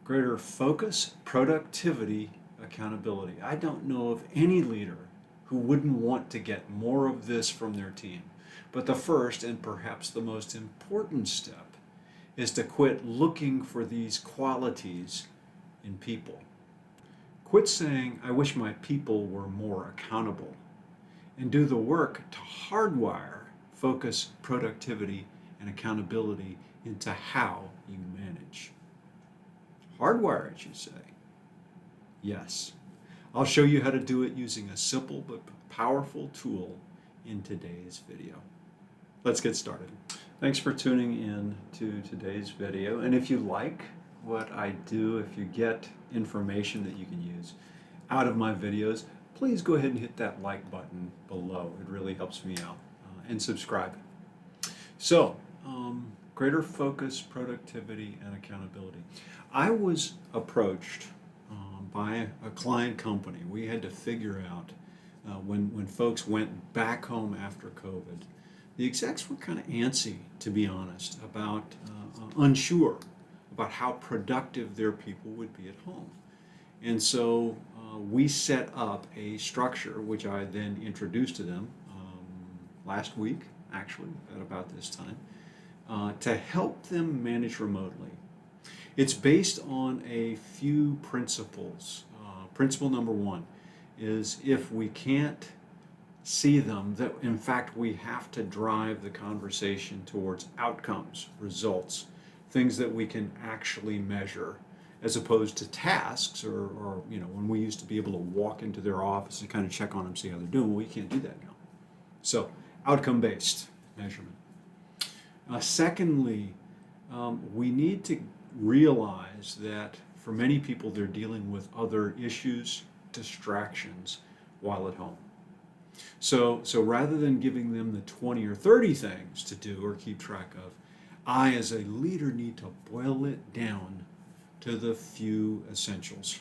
Greater focus, productivity, accountability. I don't know of any leader who wouldn't want to get more of this from their team. But the first and perhaps the most important step is to quit looking for these qualities in people. Quit saying, I wish my people were more accountable, and do the work to hardwire focus, productivity, and accountability into how you manage. Hardwire it, you say? Yes. I'll show you how to do it using a simple but powerful tool in today's video. Let's get started. Thanks for tuning in to today's video. And if you like what I do, if you get information that you can use out of my videos, please go ahead and hit that like button below. It really helps me out. And subscribe. So, greater focus, productivity, and accountability. I was approached by a client company. We had to figure out when folks went back home after COVID, the execs were kind of antsy, to be honest, about unsure about how productive their people would be at home. And so we set up a structure, which I then introduced to them last week, actually, at about this time, to help them manage remotely. It's based on a few principles. Principle number one is if we can't see them, that in fact we have to drive the conversation towards outcomes, results, things that we can actually measure, as opposed to tasks or when we used to be able to walk into their office and kind of check on them, see how they're doing. Well, we can't do that now. So outcome-based measurement. Secondly, we need to realize that for many people they're dealing with other issues, distractions while at home. So rather than giving them the 20 or 30 things to do or keep track of, I as a leader need to boil it down to the few essentials.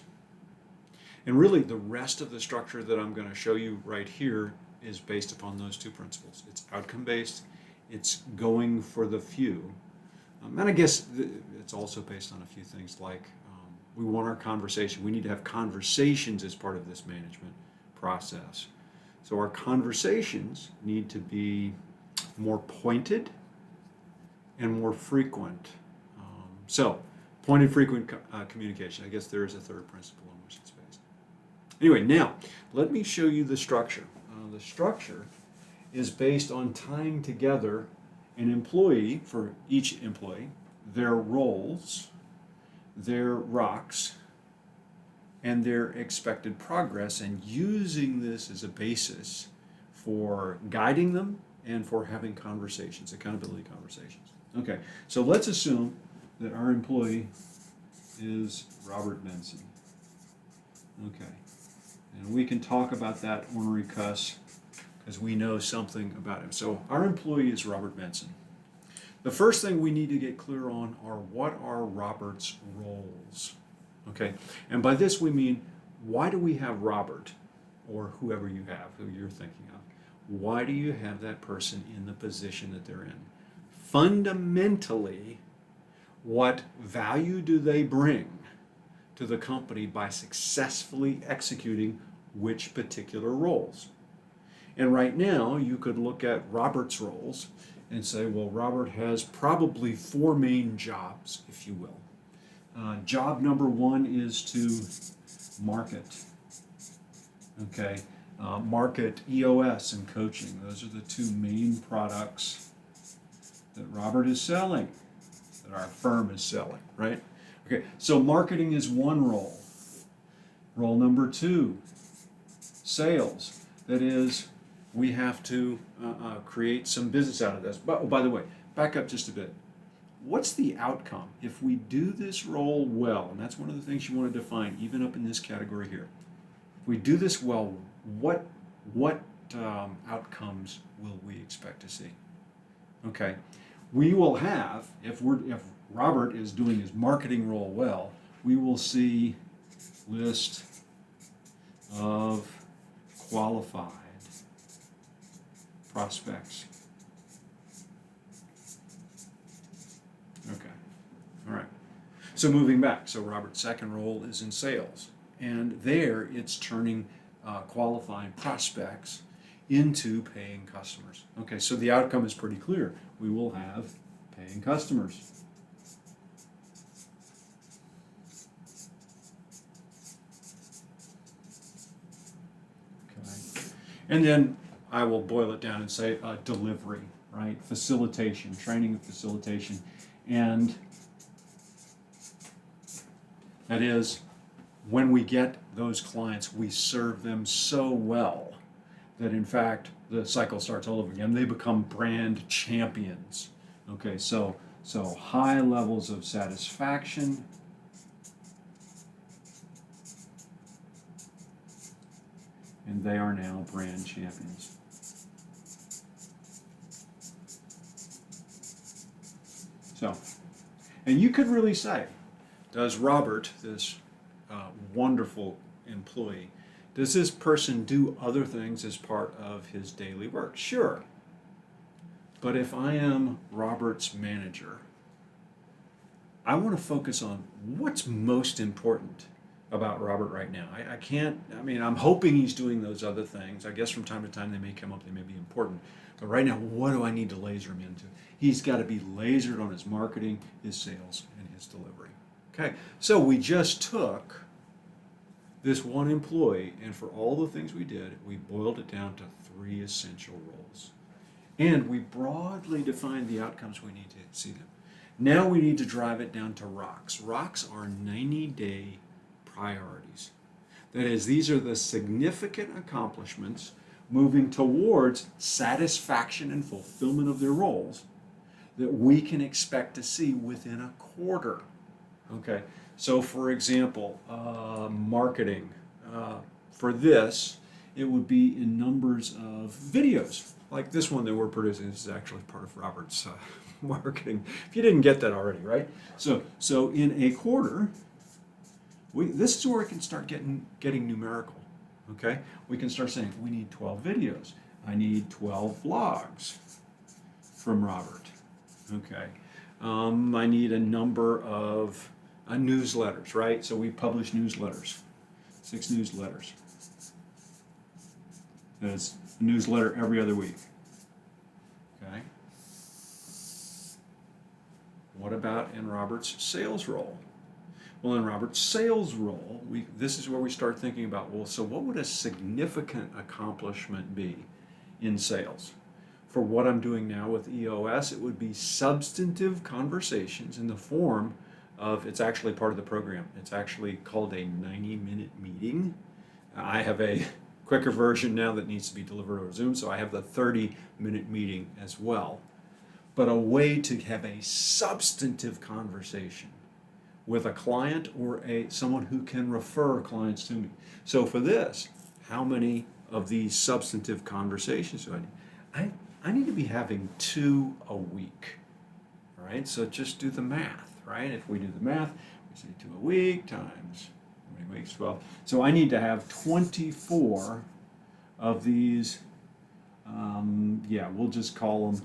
And really the rest of the structure that I'm going to show you right here is based upon those two principles. It's outcome-based, it's going for the few. And I guess it's also based on a few things like we want our conversation. We need to have conversations as part of this management process. So our conversations need to be more pointed and more frequent. So pointed, frequent communication. I guess there is a third principle on which it's based. Anyway, now let me show you the structure. The structure is based on tying together an employee, for each employee, their roles, their rocks, and their expected progress, and using this as a basis for guiding them and for having conversations, accountability conversations. Okay, so let's assume that our employee is Robert Benson. Okay, and we can talk about that ornery cuss because we know something about him. So our employee is Robert Benson. The first thing we need to get clear on are what are Robert's roles. Okay, and by this we mean, why do we have Robert, or whoever you have, who you're thinking of? Why do you have that person in the position that they're in? Fundamentally, what value do they bring to the company by successfully executing which particular roles? And right now, you could look at Robert's roles and say, well, Robert has probably four main jobs, if you will. Job number one is to market. Okay, market EOS and coaching. Those are the two main products that Robert is selling, that our firm is selling, right? Okay, so marketing is one role. Role number two, sales. That is, we have to create some business out of this. But, oh, by the way, back up just a bit. What's the outcome if we do this role well? And that's one of the things you want to define, even up in this category here. If we do this well, what outcomes will we expect to see? Okay, we will have, if Robert is doing his marketing role well, we will see list of qualified prospects. Okay, all right. So moving back, so Robert's second role is in sales, and there it's turning qualified prospects into paying customers. Okay, so the outcome is pretty clear. We will have paying customers. Okay. And then I will boil it down and say delivery, right? Facilitation, training and facilitation. And that is, when we get those clients, we serve them so well that in fact the cycle starts all over again. They become brand champions. Okay, so high levels of satisfaction, and they are now brand champions. So, and you could really say, does Robert, this wonderful employee, does this person do other things as part of his daily work? Sure. But if I am Robert's manager, I want to focus on what's most important about Robert right now. I'm hoping he's doing those other things. I guess from time to time they may come up, they may be important. But right now, what do I need to laser him into? He's got to be lasered on his marketing, his sales, and his delivery. Okay, so we just took this one employee, and for all the things we did, we boiled it down to 3 essential roles. And we broadly defined the outcomes we need to see them. Now we need to drive it down to rocks. Rocks are 90-day priorities. That is, these are the significant accomplishments moving towards satisfaction and fulfillment of their roles that we can expect to see within a quarter. Okay, so for example, marketing. For this, it would be in numbers of videos, like this one that we're producing. This is actually part of Robert's marketing. If you didn't get that already, right? So in a quarter, this is where we can start getting numerical. Okay, we can start saying we need 12 videos. I need 12 vlogs from Robert. Okay, I need a number of newsletters, right? So we publish newsletters, 6 newsletters. That's a newsletter every other week. Okay. What about in Robert's sales role? Well, in Robert's sales role, this is where we start thinking about, well, so what would a significant accomplishment be in sales? For what I'm doing now with EOS, it would be substantive conversations in the form of, it's actually part of the program. It's actually called a 90-minute meeting. I have a quicker version now that needs to be delivered over Zoom, so I have the 30-minute meeting as well. But a way to have a substantive conversation with a client or someone who can refer clients to me. So for this, how many of these substantive conversations do I need? I need to be having 2 a week. All right, so just do the math, right? If we do the math, we say 2 a week times how many weeks? 12. So I need to have 24 of these, we'll just call them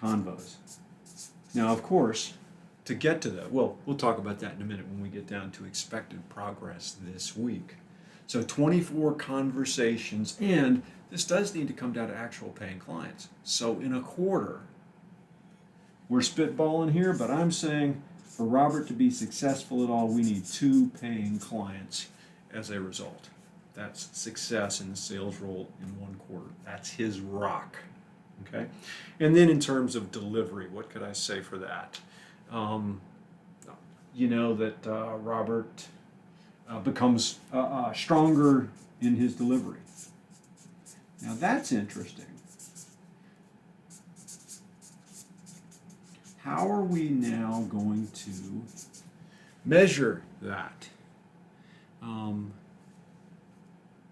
convos. Now, of course, to get to that, we'll talk about that in a minute when we get down to expected progress this week. So 24 conversations, and this does need to come down to actual paying clients. So in a quarter, we're spitballing here, but I'm saying for Robert to be successful at all, we need 2 paying clients as a result. That's success in the sales role in 1 quarter. That's his rock. Okay? And then in terms of delivery, what could I say for that? Robert becomes stronger in his delivery. Now that's interesting. How are we now going to measure that?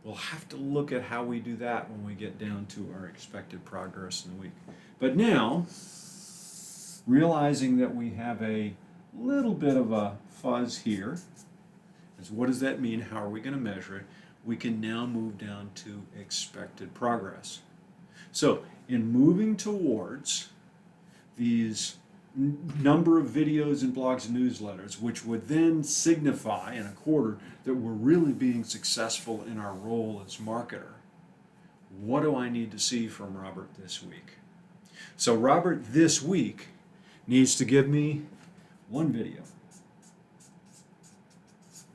We'll have to look at how we do that when we get down to our expected progress in the week. But now, realizing that we have a little bit of a fuzz here, is what does that mean? How are we going to measure it? We can now move down to expected progress. So, in moving towards these number of videos and blogs and newsletters, which would then signify in a quarter that we're really being successful in our role as marketer. What do I need to see from Robert this week? So Robert this week needs to give me one video,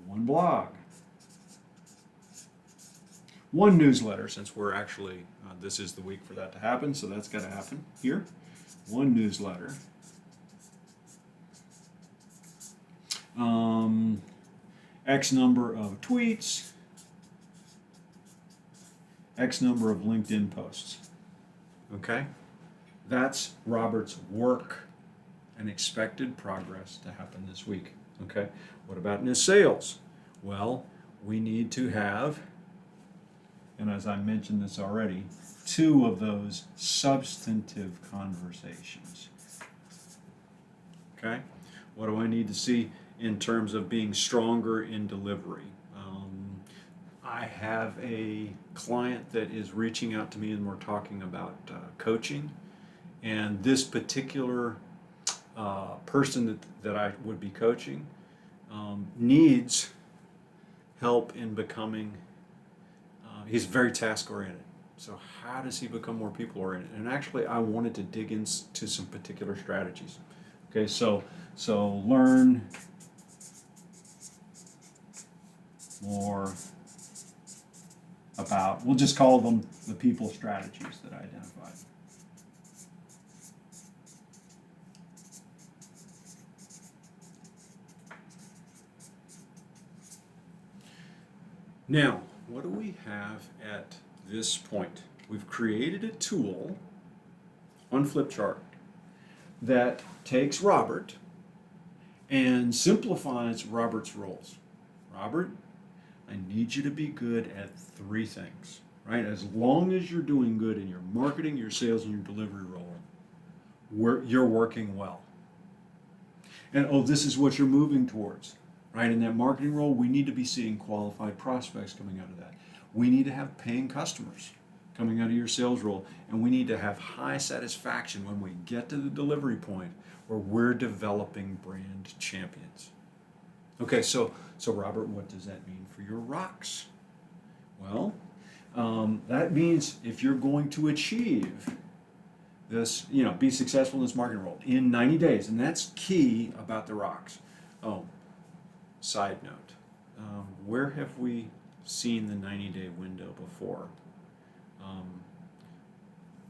one blog, one newsletter, since we're actually, this is the week for that to happen, so that's got to happen here. One newsletter. X number of tweets, X number of LinkedIn posts. Okay? That's Robert's work and expected progress to happen this week. Okay? What about in his sales? Well, we need to have, and as I mentioned this already, 2 of those substantive conversations. Okay? What do I need to see in terms of being stronger in delivery? I have a client that is reaching out to me and we're talking about coaching. And this particular person that I would be coaching needs help in becoming, he's very task oriented. So how does he become more people oriented? And actually I wanted to dig into some particular strategies. Okay, so learn more about, we'll just call them the people strategies that I identified. Now, what do we have at this point? We've created a tool on Flipchart that takes Robert and simplifies Robert's roles. Robert, I need you to be good at 3 things, right? As long as you're doing good in your marketing, your sales, and your delivery role, you're working well. And this is what you're moving towards, right? In that marketing role, we need to be seeing qualified prospects coming out of that. We need to have paying customers coming out of your sales role, and we need to have high satisfaction when we get to the delivery point where we're developing brand champions. Okay, so Robert, what does that mean for your rocks? Well, that means if you're going to achieve this, be successful in this marketing role in 90 days, and that's key about the rocks. Oh, side note, where have we seen the 90-day window before?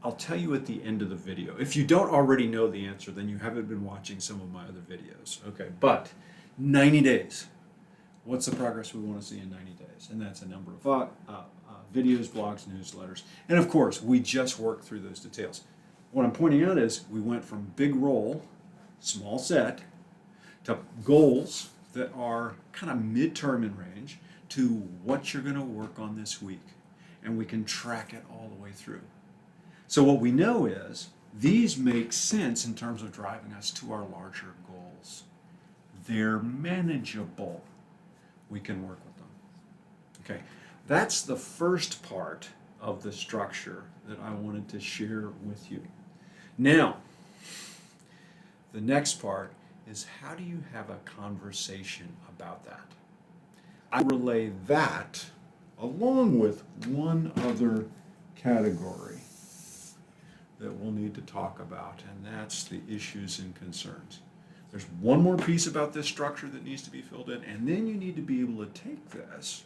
I'll tell you at the end of the video. If you don't already know the answer, then you haven't been watching some of my other videos. Okay, but 90 days. What's the progress we want to see in 90 days? And that's a number of videos, blogs, newsletters. And of course, we just worked through those details. What I'm pointing out is we went from big role, small set, to goals that are kind of midterm in range, to what you're going to work on this week. And we can track it all the way through. So what we know is these make sense in terms of driving us to our larger goals. They're manageable. We can work with them. Okay, that's the first part of the structure that I wanted to share with you. Now, the next part is, how do you have a conversation about that? I relay that along with one other category that we'll need to talk about, and that's the issues and concerns. There's one more piece about this structure that needs to be filled in, and then you need to be able to take this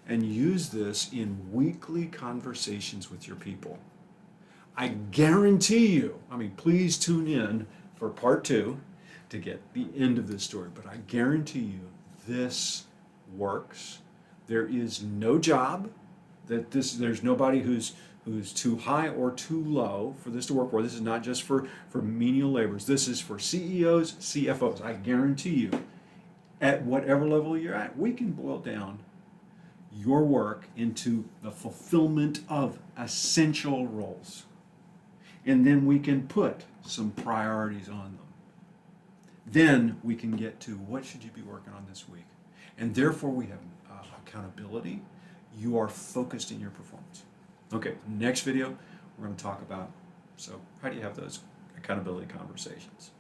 and use this in weekly conversations with your people. I guarantee you, please tune in for part 2 to get the end of this story, but I guarantee you this works. There is no job there's nobody who's too high or too low for this to work for. This is not just for menial laborers. This is for CEOs, CFOs. I guarantee you, at whatever level you're at, we can boil down your work into the fulfillment of essential roles. And then we can put some priorities on them. Then we can get to, what should you be working on this week? And therefore we have accountability. You are focused in your performance. Okay, next video, we're going to talk about, so how do you have those accountability conversations?